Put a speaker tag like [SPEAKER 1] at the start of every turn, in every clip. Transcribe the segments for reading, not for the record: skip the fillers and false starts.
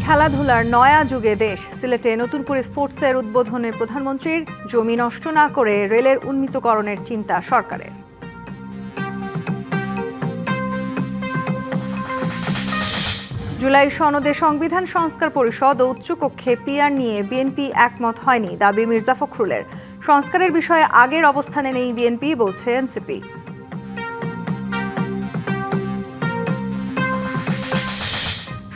[SPEAKER 1] খেলাধুলার নয়া যুগে দেশ। সিলেটে নতুন করে স্পোর্টসের উদ্বোধনে প্রধানমন্ত্রীর। জমি নষ্ট না করে রেলের উন্নীতকরণের চিন্তা সরকারের। জুলাই সনদে সংবিধান সংস্কার পরিষদ ও উচ্চকক্ষে পিআর নিয়ে বিএনপি একমত হয়নি, দাবি মির্জা ফখরুলের। সংস্কারের বিষয়ে আগের অবস্থানে নেই বিএনপি, বলছে এনসিপি।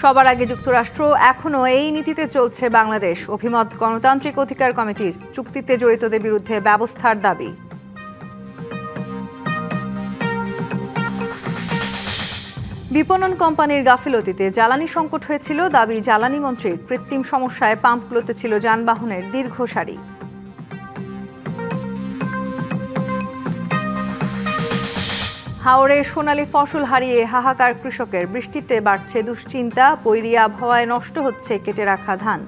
[SPEAKER 1] সবার আগে যুক্তরাষ্ট্র, এখনও এই নীতিতে চলছে বাংলাদেশ। অভিমত গণতান্ত্রিক অধিকার কমিটির। চুক্তিতে জড়িতদের বিরুদ্ধে ব্যবস্থার দাবি। বিপণন কোম্পানির গাফিলতিতে জ্বালানি সংকট হয়েছিল, দাবি জ্বালানি মন্ত্রীর। কৃত্রিম সমস্যায় পাম্পগুলোতে ছিল যানবাহনের দীর্ঘ সারি। হাওরে সোনালী ফসল হারিয়ে হাহাকার কৃষকের। বৃষ্টিতে বাড়ছে দুশ্চিন্তা, বৈরী আবহাওয়ায় নষ্ট হচ্ছে কেটে রাখা ধান।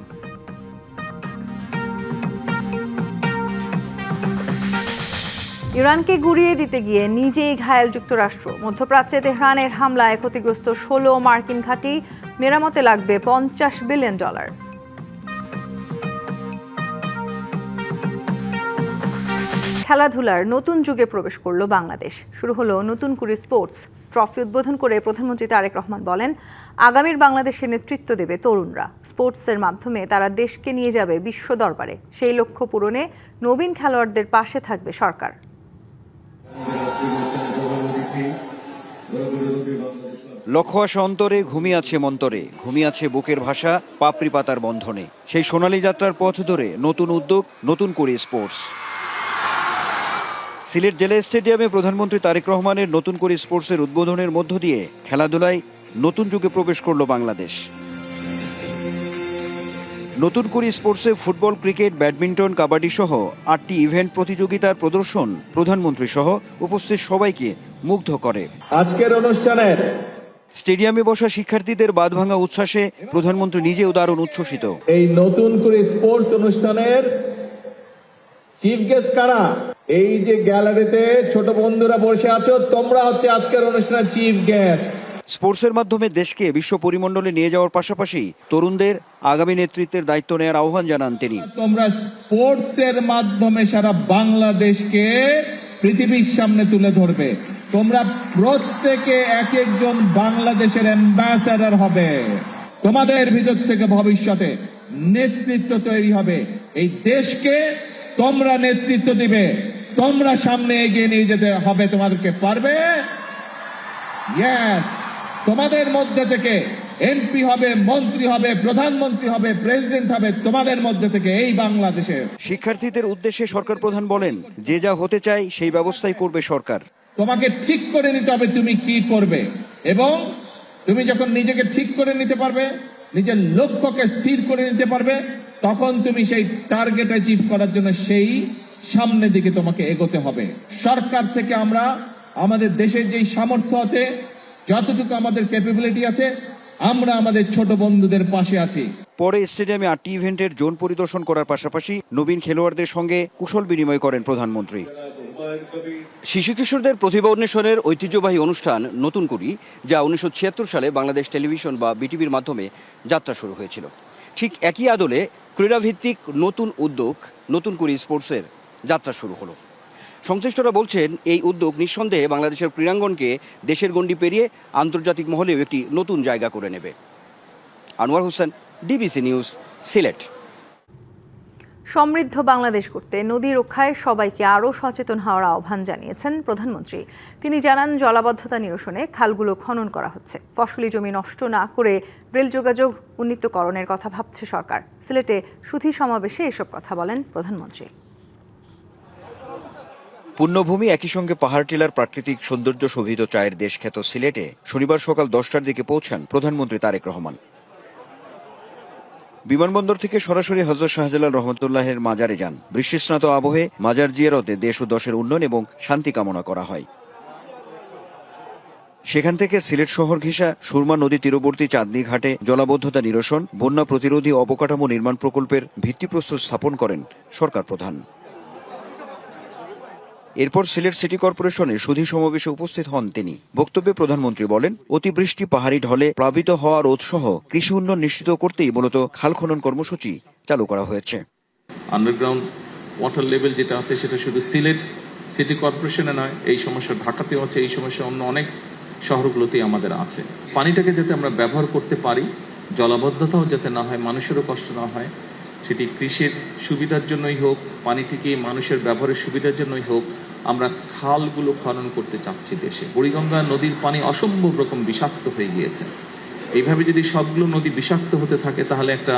[SPEAKER 1] ইরানকে গুঁড়িয়ে দিতে গিয়ে নিজেই ঘায়েল যুক্তরাষ্ট্র। মধ্যপ্রাচ্যে তেহরানের হামলায় ক্ষতিগ্রস্ত 16 মার্কিন ঘাঁটি। মেরামতে লাগবে $50 বিলিয়ন। খেলাধুলার নতুন যুগে প্রবেশ করল বাংলাদেশ। শুরু হলো নতুন করে স্পোর্টস। ট্রফি উদ্বোধন করে প্রধানমন্ত্রী তারেক রহমান বলেন, আগামীর বাংলাদেশের নেতৃত্ব দেবে তরুণরা। স্পোর্টসের মাধ্যমে তারা দেশকে নিয়ে যাবে বিশ্ব দরবারে। সেই লক্ষ্য পূরণে নবীন খেলোয়াড়দের পাশে থাকবে সরকার।
[SPEAKER 2] লক্ষ্য আশা অন্তরে, ঘুমিয়ে আছে মন্তরে, ঘুমিয়ে আছে বুকের ভাষা পাপড়ি পাতার বন্ধনে। সেই সোনালী যাত্রার পথ ধরে নতুন উদ্যোগ, নতুন করে স্পোর্টস। সিলেট জেলা স্টেডিয়ামে প্রধানমন্ত্রী তারেক রহমানের নতুন করে স্পোর্টসের উদ্বোধনের মধ্য দিয়ে খেলাধুলায় নতুন যুগে প্রবেশ করল বাংলাদেশ। নতুন করে স্পোর্টসে ফুটবল, ক্রিকেট, ব্যাডমিন্টন, কাবাডি সহ 8টি ইভেন্ট প্রতিযোগিতার প্রদর্শন প্রধানমন্ত্রী সহ উপস্থিত সবাইকে মুগ্ধ করে।
[SPEAKER 3] আজকের অনুষ্ঠানের
[SPEAKER 2] স্টেডিয়ামে বসা শিক্ষার্থীদের বাঁধভাঙা উচ্ছ্বাসে প্রধানমন্ত্রী নিজেও দারুণ উচ্ছ্বসিত।
[SPEAKER 3] এই নতুন করে স্পোর্টস অনুষ্ঠানের চিফ গেস্ট কারা? এই যে গ্যালারিতে ছোট বন্ধুরা বসে আছো, তোমরা হচ্ছে আজকের অনুষ্ঠানের চিফ গেস্ট।
[SPEAKER 2] স্পোর্টসের মাধ্যমে দেশকে বিশ্ব পরিমণ্ডলে নিয়ে যাওয়ার পাশাপাশি তরুণদের আগামী নেতৃত্বের দায়িত্ব নেওয়ার আহ্বান জানান তিনি।
[SPEAKER 3] তোমরা স্পোর্টসের মাধ্যমে সারা বাংলাদেশকে পৃথিবীর সামনে তুলে ধরবে। তোমরা প্রত্যেকে এক একজন বাংলাদেশের অ্যাম্বাসাডর হবে। তোমাদের ভিতর থেকে ভবিষ্যতে নেতৃত্ব তৈরি হবে। এই দেশকে তোমরা নেতৃত্ব দিবে, তোমরা সামনে এগিয়ে নিয়ে যেতে হবে। তোমাদেরকে পারবে। ইয়েস, তোমাদের মধ্যে থেকে এমপি হবে, মন্ত্রী হবে, প্রধানমন্ত্রী হবে, প্রেসিডেন্ট হবে তোমাদের মধ্যে থেকে এই বাংলাদেশের।
[SPEAKER 2] শিক্ষার্থীদের উদ্দেশ্যে সরকার প্রধান বলেন, যে যা হতে চায় সেই ব্যবস্থাই করবে সরকার।
[SPEAKER 3] তোমাকে ঠিক করে নিতে হবে তুমি কি করবে, এবং তুমি যখন নিজেকে ঠিক করে নিতে পারবে, নিজের লক্ষ্যকে স্থির করে নিতে পারবে, তখন তুমি সেই টার্গেট অ্যাচিভ করার জন্য সেই সামনের দিকে তোমাকে এগোতে হবে। সরকার থেকে আমরা আমাদের দেশের যেই সামর্থ্য আছে, যতটুকু আমাদের ক্যাপাবিলিটি আছে, আমরা আমাদের ছোট বন্ধুদের পাশে আছি।
[SPEAKER 2] পরে স্টেডিয়ামে 8টি ইভেন্টের জোন পরিদর্শন করার পাশাপাশি নবীন খেলোয়াড়দের সঙ্গে কুশল বিনিময় করেন প্রধানমন্ত্রী। শিশু কিশোরদের প্রতিভা অন্বেষণের ঐতিহ্যবাহী অনুষ্ঠান নতুন করি, যা 1976 সালে বাংলাদেশ টেলিভিশন বা বিটিভির মাধ্যমে যাত্রা শুরু হয়েছিল, ঠিক একই আদলে ক্রীড়াভিত্তিক নতুন উদ্যোগ নতুন করি স্পোর্টসের যাত্রা শুরু হলো। সংশ্লিষ্টরা বলছেন, এই উদ্যোগ নিঃসন্দেহে বাংলাদেশের ক্রীড়াঙ্গনকে দেশের গণ্ডি পেরিয়ে আন্তর্জাতিক মহলেও একটি নতুন জায়গা করে নেবে। Anwar Hossain, DBC news, Sylhet.
[SPEAKER 1] সমৃদ্ধ বাংলাদেশ করতে নদী রক্ষায় সবাইকে আরও সচেতন হওয়ার আহ্বান জানিয়েছেন প্রধানমন্ত্রী। তিনি জানান, জলাবদ্ধতা নিরসনে খালগুলো খনন করা হচ্ছে। ফসলি জমি নষ্ট না করে রেল যোগাযোগ উন্নীতকরণের কথা ভাবছে সরকার। সিলেটে সুধী সমাবেশে এসব কথা বলেন প্রধানমন্ত্রী।
[SPEAKER 2] পুণ্যভূমি, একই সঙ্গে পাহাড় টিলার প্রাকৃতিক সৌন্দর্য শোভিত চায়ের দেশ খ্যাত সিলেটে শনিবার সকাল 10টার দিকে পৌঁছান প্রধানমন্ত্রী তারেক রহমান। বিমানবন্দর থেকে সরাসরি হযরত শাহজালাল রহমতুল্লাহের মাজারে যান। বৃষ্টিস্নাত আবহে মাজার জিয়ারতে দেশ ও দশের উন্নয়ন এবং শান্তি কামনা করা হয়। সেখান থেকে সিলেট শহর ঘেঁষা সুরমা নদী তীরবর্তী চাঁদনী ঘাটে জলাবদ্ধতা নিরসন, বন্যা প্রতিরোধী অবকাঠামো নির্মাণ প্রকল্পের ভিত্তিপ্রস্তর স্থাপন করেন সরকার প্রধান। এরপর সিলেট সিটি কর্পোরেশনের সুধী সমাবেশে উপস্থিত হন তিনি। বক্তব্যে প্রধানমন্ত্রী বলেন, অতিবৃষ্টি, পাহাড়ি ঢলে প্লাবিত হওয়া রোধ সহ কৃষি উন্নয়ন নিশ্চিত করতেই মূলত খাল খনন কর্মসূচি চালু করা হয়েছে।
[SPEAKER 3] আন্ডারগ্রাউন্ড ওয়াটার লেভেল যেটা আছে সেটা শুধু সিলেট সিটি কর্পোরেশনে নয়, এই সমস্যা ঢাকাতেও আছে, এই সমস্যা অন্য অনেক শহরগুলোতেই আমাদের আছে। পানিটাকে যাতে আমরা ব্যবহার করতে পারি, জলাবদ্ধতাও যাতে না হয়, মানুষেরও কষ্ট না হয়, সেটি কৃষির সুবিধার জন্যই হোক, পানিটিকে মানুষের ব্যবহারের সুবিধার জন্যই হোক, আমরা খালগুলো খনন করতে চাচ্ছি দেশে। বুড়িগঙ্গা নদীর পানি অসম্ভব রকম বিষাক্ত হয়ে গিয়েছে। এইভাবে যদি সবগুলো নদী বিষাক্ত হতে থাকে তাহলে একটা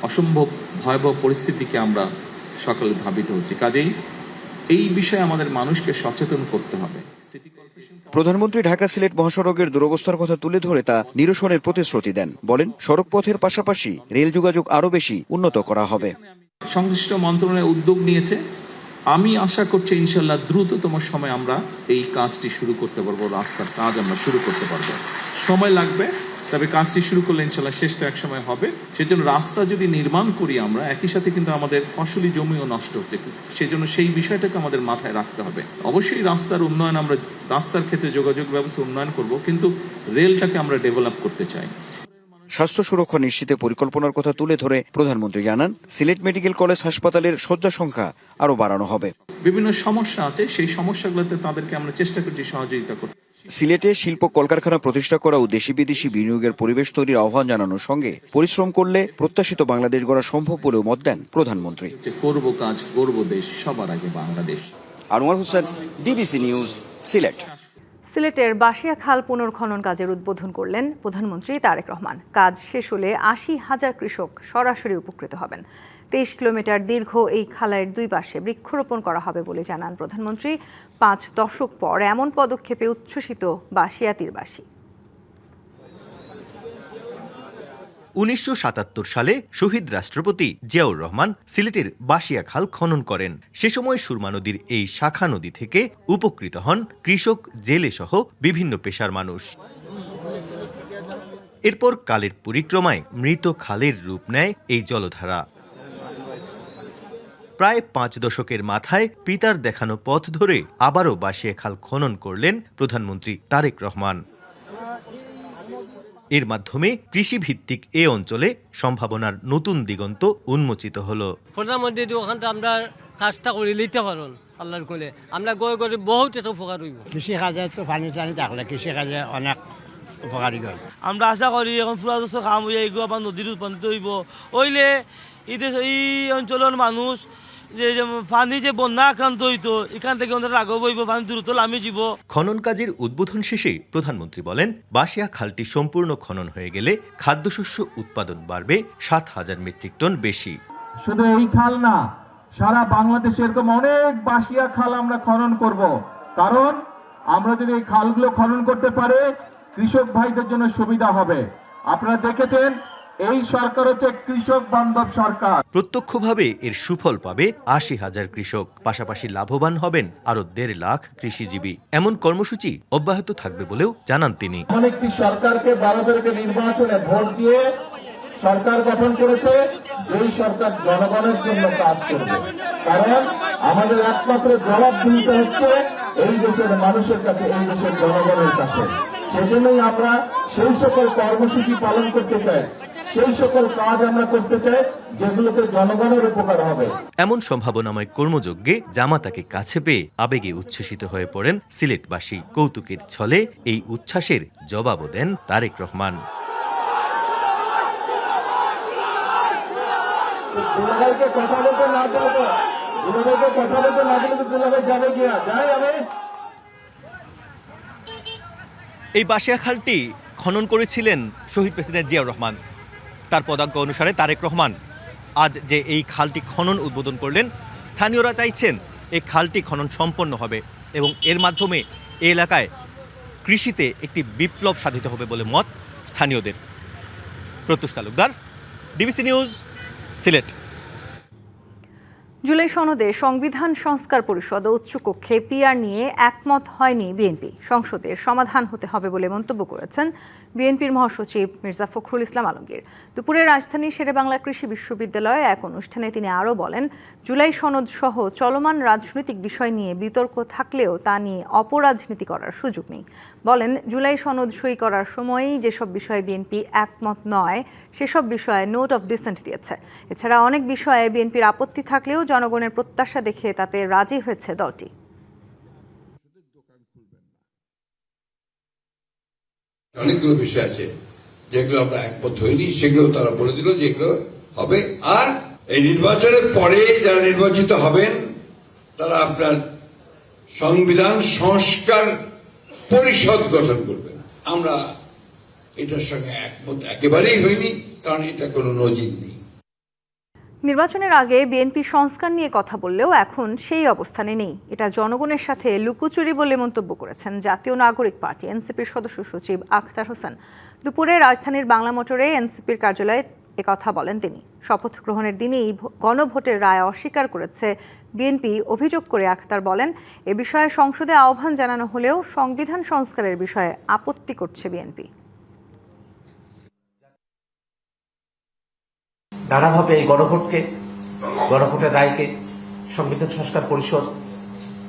[SPEAKER 3] অসম্ভব ভয়াবহ পরিস্থিতিকে আমরা সকালে ধাবিত হচ্ছি। কাজেই এই বিষয়ে আমাদের মানুষকে সচেতন করতে হবে।
[SPEAKER 2] প্রধানমন্ত্রী ঢাকা সিলেট মহাসড়কের দুরবস্থার কথা তুলে ধরে তা নিরসনের প্রতিশ্রুতি দেন। বলেন, সড়ক পথের পাশাপাশি রেল যোগাযোগ আরো বেশি উন্নত করা হবে।
[SPEAKER 3] সংশ্লিষ্ট মন্ত্রণালয় উদ্যোগ নিয়েছে, আমি আশা করছি ইনশাল্লাহ দ্রুততম সময় আমরা এই কাজটি শুরু করতে পারবো, রাস্তার কাজ আমরা শুরু করতে পারবো। সময় লাগবে, তবে কাজটি শুরু করলে ইনশাল্লাহ শেষটা এক সময় হবে। সেজন্য রাস্তা যদি নির্মাণ করি আমরা, একই সাথে কিন্তু আমাদের ফসলি জমিও নষ্ট হচ্ছে, সেজন্য সেই বিষয়টাকে আমাদের মাথায় রাখতে হবে। অবশ্যই রাস্তার উন্নয়ন, আমরা রাস্তার ক্ষেত্রে যোগাযোগ ব্যবস্থা উন্নয়ন করব, কিন্তু রেলটাকে আমরা ডেভেলপ করতে চাই।
[SPEAKER 2] স্বাস্থ্য সুরক্ষা নিশ্চিতে পরিকল্পনার কথা তুলে ধরে প্রধানমন্ত্রী জানান, সিলেট মেডিকেল কলেজ হাসপাতালের শয্যা সংখ্যা আরো বাড়ানো হবে।
[SPEAKER 3] বিভিন্ন সমস্যা আছে, সেই সমস্যাগুলোতে তাদেরকে আমরা চেষ্টা করছি সহযোগিতা করতে।
[SPEAKER 2] সিলেটে শিল্প কলকারখানা প্রতিষ্ঠা করা ও দেশি বিদেশি বিনিয়োগের পরিবেশ তৈরির আহ্বান জানানোর সঙ্গে পরিশ্রম করলে প্রত্যাশিত বাংলাদেশ গড়া সম্ভব বলেও মত দেন প্রধানমন্ত্রী।
[SPEAKER 3] করব কাজ, করব দেশ, সবার আগে বাংলাদেশ।
[SPEAKER 2] Anwar Hossain, DBC news, Sylhet.
[SPEAKER 1] সিলেটের বাসিয়া খাল পুনর্খনন কাজের উদ্বোধন করলেন প্রধানমন্ত্রী তারেক রহমান। কাজ শেষ হলে ৮০,০০০ কৃষক সরাসরি উপকৃত হবেন। ২৩ কিলোমিটার দীর্ঘ এই খালের দুই পাশে বৃক্ষরোপণ করা হবে বলে জানান প্রধানমন্ত্রী। ৫ দশক পর এমন পদক্ষেপে উচ্ছ্বসিত বাসিয়া তীরবাসী।
[SPEAKER 4] ১৯৭৭ সালে শহীদ রাষ্ট্রপতি জিয়াউর রহমান সিলেটের বাসিয়া খাল খনন করেন। সে সময় সুরমা নদীর এই শাখা নদী থেকে উপকৃত হন কৃষক, জেলে সহ বিভিন্ন পেশার মানুষ। এরপর কালের পরিক্রমায় মৃত খালের রূপ নেয় এই জলধারা। প্রায় ৫ দশকের মাথায় পিতার দেখানো পথ ধরে আবারও বাসিয়া খাল খনন করলেন প্রধানমন্ত্রী তারেক রহমান। এর মাধ্যমে কৃষিভিত্তিক এ অঞ্চলে সম্ভাবনার নতুন দিগন্ত উন্মোচিত হলো।
[SPEAKER 5] প্রধানমন্ত্রী ওখানটা আমরা কাজটা করে নিতে পারুন, আল্লাহর কোলে আমরা গড়ে গড়ে বহুত এটা উপকার হইব।
[SPEAKER 6] কৃষিকাজে তো পানি টানি থাকলে কৃষিকাজে অনেক উপকারী হয়।
[SPEAKER 7] আমরা আশা করি এখন পুরা যত কাম হয়ে এগুলো আবার নদীর রূপান্তরিত হইব, হইলে এই অঞ্চলের মানুষ যে পানি যে বন্যা আক্রান্ত হইতো, এখান থেকে ওদের রাঘব হইব, পানি দ্রুত নামে যাব।
[SPEAKER 4] খনন কাজের উদ্বোধন শেষে প্রধানমন্ত্রী বলেন, বাসিয়া খালটি সম্পূর্ণ খনন হয়ে গেলে খাদ্যশস্য উৎপাদন বাড়বে ৭,০০০ মেট্রিক টন বেশি।
[SPEAKER 8] শুধু এই খাল না, সারা বাংলাদেশে এরকম অনেক বাসিয়া খাল আমরা খনন করব। কারণ আমরা যদি এই খালগুলো খনন করতে পারে, কৃষক ভাইদের জন্য সুবিধা হবে। আপনারা দেখেছেন এই সরকার হচ্ছে কৃষক বান্ধব সরকার।
[SPEAKER 4] প্রত্যক্ষভাবে এর সুফল পাবে ৮০,০০০ কৃষক, পাশাপাশি লাভবান হবেন আরো ১.৫ লাখ কৃষিজীবী। এমন কর্মসূচি অব্যাহত থাকবে বলেও জানান তিনি।
[SPEAKER 8] একটি সরকারকে ১২ তারিখে নির্বাচনে ভোট দিয়ে সরকার গঠন করেছে, যেই সরকার জনগণের জন্য কাজ করবে। কারণ আমাদের একমাত্র জবাবদিহিতা হচ্ছে এই দেশের মানুষের কাছে, এই দেশের জনগণের কাছে। সেজন্যই আমরা সেই সকল কর্মসূচি পালন করতে চাই, সেই সকল কাজ আমরা করতে চাই যেগুলোতে জনগণের উপকার হবে।
[SPEAKER 4] এমন সম্ভাবনাময় কর্মযজ্ঞে জামাতাকে কাছে পেয়ে আবেগে উচ্ছ্বসিত হয়ে পড়েন সিলেটবাসী। কৌতুকের ছলে এই উচ্ছ্বাসের জবাবও দেন তারেক রহমান। এই বাসিয়া খালটি খনন করেছিলেন শহীদ প্রেসিডেন্ট জিয়াউর রহমান। তার পদাঙ্ক অনুসারে তারেক রহমান আজ যে এই খালটি খনন উদ্বোধন করলেন, স্থানীয়রা চাইছেন এই খালটি খনন সম্পন্ন হবে এবং এর মাধ্যমে এই এলাকায় কৃষিতে একটি বিপ্লব সাধিত হবে বলে মত স্থানীয়দের। Pratyush Talukdar, DBC news, Sylhet.
[SPEAKER 1] July সনদে সংবিধান সংস্কার পরিষদ ও উচ্চকক্ষে পিআর নিয়ে একমত হয়নি বিএনপি। সংসদের সমাধান হতে হবে বলে মন্তব্য করেছেন বিএনপির মহাসচিব মির্জা ফখরুল ইসলাম আলমগীর। দুপুরে রাজধানীর শেরেবাংলা কৃষি বিশ্ববিদ্যালয়ের এক অনুষ্ঠানে তিনি আরও বলেন, জুলাই সনদ সহ চলমান রাজনৈতিক বিষয় নিয়ে বিতর্ক থাকলেও তা নিয়ে অপরাজনীতি করার সুযোগ নেই। বলেন, জুলাই সনদ সই করার সময়ই যেসব বিষয়ে বিএনপি একমত নয় সেসব বিষয়ে নোট অফ ডিসেন্ট দিয়েছে। এছাড়া অনেক বিষয়ে বিএনপির আপত্তি থাকলেও জনগণের প্রত্যাশা দেখে তাতে রাজি হয়েছে দলটি।
[SPEAKER 9] অনেকগুলো বিষয় আছে যেগুলো আমরা একমত হইনি, সেগুলো তারা বলে দিল যে এগুলো হবে। আর এই নির্বাচনের পরে যারা নির্বাচিত হবেন তারা আপনার সংবিধান সংস্কার পরিষদ গঠন করবেন। আমরা এটার সঙ্গে একমত একেবারেই হইনি, কারণ এটা কোনো নজির নেই।
[SPEAKER 1] নির্বাচনের আগে বিএনপি সংস্কার নিয়ে কথা বললেও এখন সেই অবস্থানে নেই। এটা জনগণের সাথে লুকোচুরি বলে মন্তব্য করেছেন জাতীয় নাগরিক পার্টি এনসিপির সদস্য সচিব আখতার হোসেন। দুপুরে রাজধানীর বাংলা মোটরে এনসিপির কার্যালয়ে একথা বলেন তিনি। শপথ গ্রহণের দিনেই গণভোটের রায় অস্বীকার করেছে বিএনপি অভিযোগ করে আখতার বলেন, এ বিষয়ে সংসদে আহ্বান জানানো হলেও সংবিধান সংস্কারের বিষয়ে আপত্তি করছে বিএনপি।
[SPEAKER 10] নানাভাবে এই গণভোটের রায়কে সংবিধান সংস্কার পরিষদ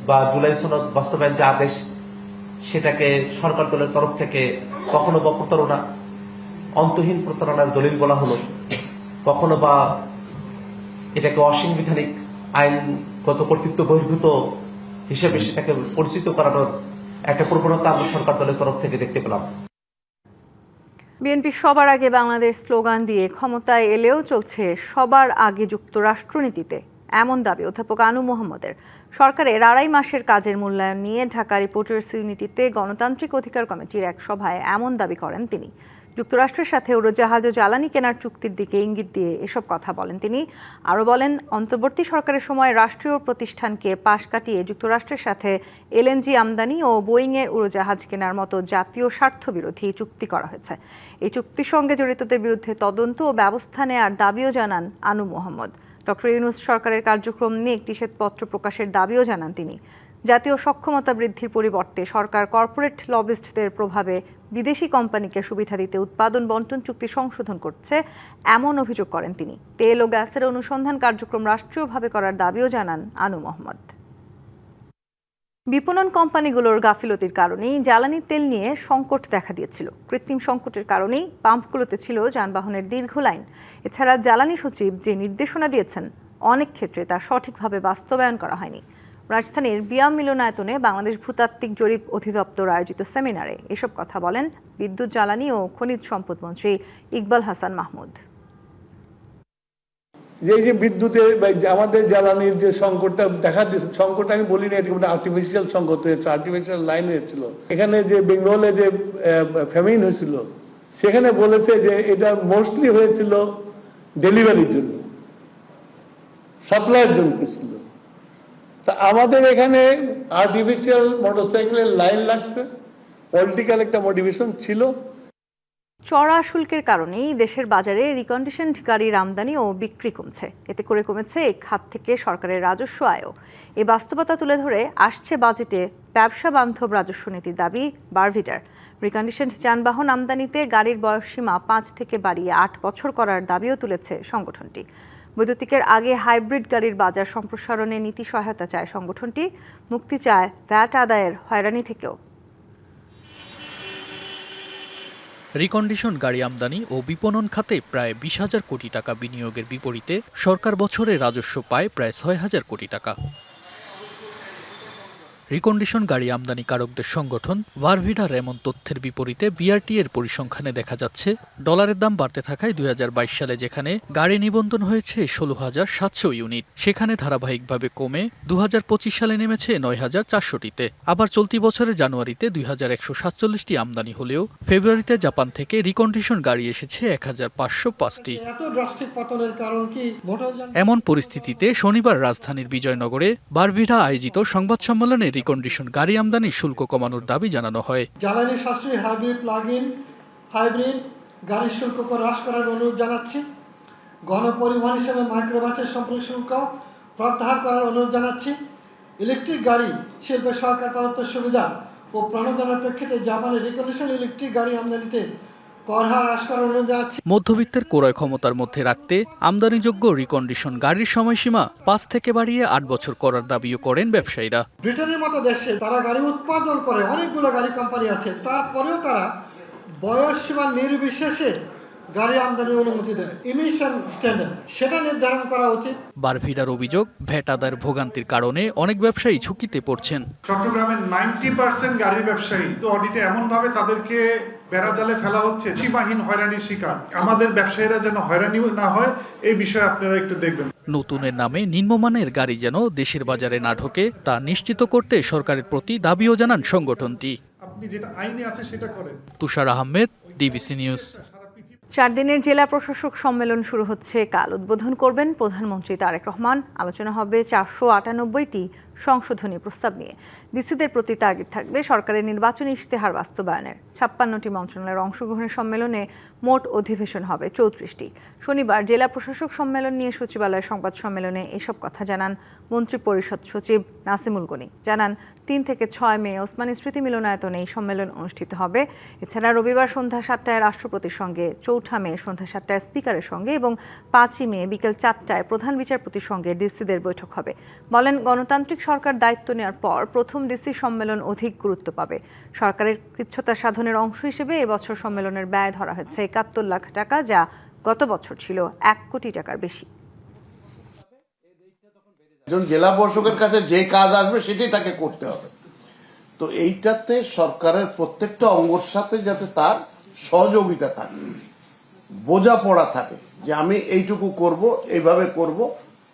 [SPEAKER 10] বা জুলাই সনদ বাস্তবায়ন যে আদেশ, সেটাকে সরকার দলের তরফ থেকে কখনো বা প্রতারণা, অন্তহীন প্রতারণার দলিল বলা হলো, কখনো বা এটাকে অসাংবিধানিক আইনগত কর্তৃত্ব বহির্ভূত হিসেবে সেটাকে পরিচিত করানোর একটা প্রবণতা আমরা সরকার দলের তরফ থেকে দেখতে পেলাম।
[SPEAKER 1] বিএনপি সবার আগে বাংলাদেশ স্লোগান দিয়ে ক্ষমতায় এলেও চলছে সবার আগে যুক্তরাষ্ট্রনীতিতে, এমন দাবি অধ্যাপক আনু মোহাম্মদের। সরকারের 2.5 মাসের কাজের মূল্যায়ন নিয়ে ঢাকা রিপোর্টার্স ইউনিটিতে গণতান্ত্রিক অধিকার কমিটির এক সভায় এমন দাবি করেন তিনি। যুক্তরাষ্ট্রের সাথে উড়োজাহাজ ও জ্বালানি কেনার চুক্তির দিকে ইঙ্গিত দিয়ে এসব কথা বলেন তিনি। আরও বলেন, অন্তর্বর্তী সরকারের সময় রাষ্ট্রীয় প্রতিষ্ঠানকে পাশ কাটিয়ে যুক্তরাষ্ট্রের সাথে এলএনজি আমদানি ও বোয়িংয়ের উড়োজাহাজ কেনার মতো জাতীয় স্বার্থবিরোধী চুক্তি করা হয়েছে। এই চুক্তির সঙ্গে জড়িতদের বিরুদ্ধে তদন্ত ও ব্যবস্থা নেওয়ার দাবিও জানান আনু মোহাম্মদ। ডক্টর ইউনূস সরকারের কার্যক্রম নিয়ে একটি শ্বেতপত্র প্রকাশের দাবিও জানান তিনি। জাতীয় সক্ষমতা বৃদ্ধির পরিবর্তে সরকার কর্পোরেট লবিস্টদের প্রভাবে বিদেশি কোম্পানিকে সুবিধা দিতে উৎপাদন বন্টন চুক্তি সংশোধন করছে, এমন অভিযোগ করেন তিনি। তেল ও গ্যাসের অনুসন্ধান কার্যক্রম রাষ্ট্রীয়ভাবে করার দাবিও জানান আনু মোহাম্মদ। বিপণন কোম্পানিগুলোর গাফিলতির কারণেই জ্বালানি তেল নিয়ে সংকট দেখা দিয়েছিল। কৃত্রিম সংকটের কারণেই পাম্পগুলোতে ছিল যানবাহনের দীর্ঘ লাইন। এছাড়া জ্বালানি সচিব যে নির্দেশনা দিয়েছেন, অনেক ক্ষেত্রে তা সঠিকভাবে বাস্তবায়ন করা হয়নি। রাজধানীর বিয়াম মিলনায়তনে বাংলাদেশ ভূতাত্ত্বিক জরিপ অধিদপ্তর আয়োজিত সেমিনারে এসব কথা বলেন বিদ্যুৎ, জ্বালানি ও খনিজ সম্পদ মন্ত্রী ইকবাল হাসান মাহমুদ।
[SPEAKER 11] যে বিদ্যুতের আমাদের জ্বালানির যে সংকটটা দেখা দিচ্ছে, সংকট আমি বলি না, এটা আর্টিফিশিয়াল সংকট হয়েছে, আর্টিফিশিয়াল লাইন হয়েছিল। এখানে যে বেঙ্গলে যে ফ্যামিন হয়েছিল, সেখানে বলেছে যে এটা মোস্টলি হয়েছিল ডেলিভারির জন্য, সাপ্লাইয়ের জন্য হয়েছিল। তা আমাদের এখানে আর্টিফিশিয়াল মোটরসাইকেলের লাইন লাগছে, পলিটিক্যাল একটা মোটিভেশন ছিল।
[SPEAKER 1] চড়া শুল্কের কারণেই দেশের বাজারে রিকন্ডিশনড গাড়ির আমদানি ও বিক্রি কমছে। এতে করে কমেছে এই খাত থেকে সরকারের রাজস্ব আয়ও। এই বাস্তবতা তুলে ধরে আসছে বাজেটে ব্যবসা বান্ধব রাজস্ব নীতির দাবি বারভিটার। রিকন্ডিশনড যানবাহন আমদানিতে গাড়ির বয়সসীমা 5 থেকে বাড়িয়ে 8 বছর করার দাবিও তুলেছে সংগঠনটি। বৈদ্যুতিকের আগে হাইব্রিড গাড়ির বাজার সম্প্রসারণে নীতি সহায়তা চায় সংগঠনটি। মুক্তি চায় ভ্যাট আদায়ের হয়রানি থেকেও।
[SPEAKER 12] রিকন্ডিশন গাড়ি আমদানি ও বিপণন খাতে প্রায় 20,000 কোটি টাকা বিনিয়োগের বিপরীতে সরকার বছরে রাজস্ব পায় প্রায় 6,000 কোটি টাকা। রিকন্ডিশন গাড়ি আমদানিকারকদের সংগঠন ভারভিডার এমন তথ্যের বিপরীতে বিআরটি এর পরিসংখ্যানে দেখা যাচ্ছে, ডলারের দাম বাড়তে থাকায় 2022 সালে যেখানে গাড়ি নিবন্ধন হয়েছে 16,700 ইউনিট, সেখানে ধারাবাহিকভাবে কমে 2025 সালে নেমেছে 9,400টিতে। আবার চলতি বছরের জানুয়ারিতে 2,147টি আমদানি হলেও ফেব্রুয়ারিতে জাপান থেকে রিকন্ডিশন গাড়ি এসেছে 1,505টি। এমন পরিস্থিতিতে শনিবার রাজধানীর বিজয়নগরে ভারভিডা আয়োজিত সংবাদ সম্মেলনে রিকন্ডিশন গাড়ি আমদানি শুল্ক কমানোর দাবি জানানো হয়।
[SPEAKER 13] জ্বালানি সাশ্রয়ী হাইব্রিড প্লাগ-ইন হাইব্রিড গাড়ির শুল্ক হ্রাস করার অনুরোধ জানাচ্ছি। গণপরিবহন হিসেবে মাইক্রোবাসের সম্পর্ক শুল্ক প্রত্যাহার করার অনুরোধ জানাচ্ছি। ইলেকট্রিক গাড়ি শিল্পে সরকার প্রদত্ত সুবিধা ও প্রণোদনার প্রেক্ষিতে জাপানের রিকন্ডিশন ইলেকট্রিক গাড়ি আমদানিতে কর হার হ্রাস করার অনুরোধ জানাচ্ছি।
[SPEAKER 12] মধ্যবিত্তের ক্রয় ক্ষমতার মধ্যে রাখতে আমদানিযোগ্য রিকন্ডিশন গাড়ির সময়সীমা 5 থেকে বাড়িয়ে 8 বছর করার দাবিও করেন ব্যবসায়ীরা।
[SPEAKER 13] ব্রিটেনের মতো দেশে তারা গাড়ি উৎপাদন করে, অনেকগুলো গাড়ি কোম্পানি আছে, তারপরেও তারা বয়স সীমা নির্বিশেষে গাড়ি আমদানির অনুমতি দেয়। ইমিশন স্ট্যান্ডার্ড সেটা নির্ধারণ করা উচিত।
[SPEAKER 12] বারভিডার অভিযোগ, ভ্যাট আদায়ের ভোগান্তির কারণে অনেক ব্যবসায়ী ঝুঁকিতে পড়ছেন।
[SPEAKER 14] চট্টগ্রামের 90% গাড়ির ব্যবসায়ী তো অডিটে এমনভাবে তাদেরকে বেড়াজালে ফেলা হচ্ছে, সীমাহীন হয়রানির শিকার। আমাদের ব্যবসায়ীরা যেন হয়রানি না হয় এই বিষয়ে আপনারা একটু দেখবেন।
[SPEAKER 12] নতুনের নামে নিম্নমানের গাড়ি যেন দেশের বাজারে না ঢোকে তা নিশ্চিত করতে সরকারের প্রতি দাবিও জানান সংগঠনটি।
[SPEAKER 14] আপনি যেটা আইনে আছে সেটা করেন।
[SPEAKER 12] তুষার আহমেদ, ডিবিসি নিউজ।
[SPEAKER 1] 4 দিনের জেলা প্রশাসক সম্মেলন শুরু হচ্ছে কাল। উদ্বোধন করবেন প্রধানমন্ত্রী তারেক রহমান। আলোচনা হবে 498টি সংশোধনী প্রস্তাব নিয়ে। ডিসিদের প্রতি তাগিদ থাকবে সরকারের নির্বাচনী ইশতেহার বাস্তবায়নের। 56টি মন্ত্রণালয়ের অংশগ্রহণের সম্মেলনে মোট অধিবেশন হবে 34টি। শনিবার জেলা প্রশাসক সম্মেলন নিয়ে সচিবালয়ের সংবাদ সম্মেলনে এসব কথা জানান মন্ত্রিপরিষদ সচিব নাসিমুল গনি। জানান 3 থেকে 6 মে ওসমানী স্মৃতি মিলনায়তনে এই সম্মেলন অনুষ্ঠিত হবে। এছাড়া রবিবার সন্ধ্যা 7টায় রাষ্ট্রপতির সঙ্গে, 4 মে সন্ধ্যা 7টায় স্পিকারের সঙ্গে এবং 5 মে বিকেল 4টায় প্রধান বিচারপতির সঙ্গে ডিসিদের বৈঠক হবে। বলেন, গণতান্ত্রিক সরকার দায়িত্ব নেওয়ার পর প্রথম ডিসি সম্মেলন অধিক গুরুত্ব পাবে। সরকারের কৃচ্ছ্রতা সাধনের অংশ হিসেবে এবছর সম্মেলনের ব্যয় ধরা হয়েছে 71 লাখ টাকা, যা গত বছর ছিল 1 কোটি টাকার বেশি।
[SPEAKER 8] একজন জেলা প্রশাসকের কাছে যে কাজ আসবে সেটাই তাকে করতে হবে। তো এইটাতে সরকারের প্রত্যেকটা অঙ্গর সাথে যাতে তার সহযোগিতা থাকে, বোঝাপড়া থাকে যে আমি এইটুকু করব, এইভাবে করব,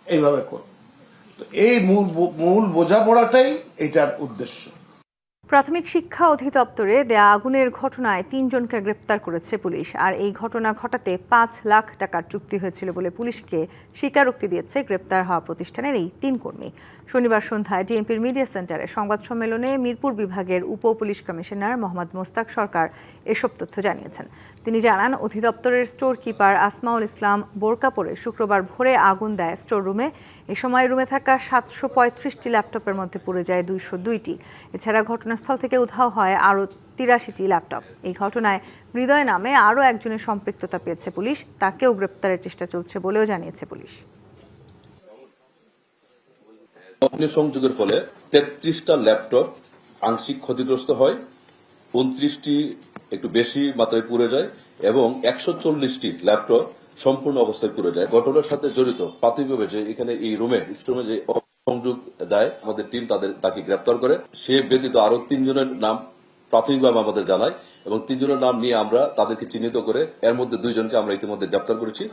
[SPEAKER 8] এইভাবে করব। তো এই মূল বোঝাপড়াটাই এটার উদ্দেশ্য।
[SPEAKER 1] প্রাথমিক শিক্ষা অধিদপ্তরে দেয়া আগুনের ঘটনায় 3 জনকে গ্রেপ্তার করেছে পুলিশ। আর এই ঘটনা ঘটাতে 5 লাখ টাকার চুক্তি হয়েছিল বলে পুলিশকে স্বীকারোক্তি দিয়েছে গ্রেপ্তার হওয়া প্রতিষ্ঠানের এই 3 কর্মী। শনিবার সন্ধ্যায় ডিএমপির মিডিয়া সেন্টারে সংবাদ সম্মেলনে মিরপুর বিভাগের উপ পুলিশ কমিশনার মোহাম্মদ মোস্তাক সরকার এসব তথ্য জানিয়েছেন। তিনি জানান, অধিদপ্তরের স্টোর কিপার আসমাউল ইসলাম বোরকা পরে শুক্রবার ভোরে আগুন দেয় স্টোর রুমে। এ সময় রুমে থাকা 735টি ল্যাপটপের মধ্যে পুড়ে যায় 202টি। এছাড়া ঘটনাস্থল থেকে উধাও হয় আরও 83টি ল্যাপটপ। এই ঘটনায় হৃদয় নামে আরও একজনের সম্পৃক্ততা পেয়েছে পুলিশ। তাকেও গ্রেপ্তারের চেষ্টা চলছে বলেও জানিয়েছে পুলিশ।
[SPEAKER 15] অগ্নিসংযোগের ফলে 33টা ল্যাপটপ আংশিক ক্ষতিগ্রস্ত হয়, 29টি একটু বেশি মাত্রায় পুড়ে যায় এবং 140টি ল্যাপটপ সম্পূর্ণ অবস্থায় পুড়ে যায়। ঘটনার সাথে জড়িত প্রাথমিকভাবে যে এখানে এই স্টোরে যে সংযোগ দেয়, আমাদের টিম তাকে গ্রেপ্তার করে। সে ব্যতীত আরো 3 জনের নাম প্রাথমিকভাবে আমাদের জানায় এবং 3 জনের নাম নিয়ে আমরা তাদেরকে চিহ্নিত করে এর মধ্যে 2 জনকে আমরা ইতিমধ্যে গ্রেপ্তার করেছি।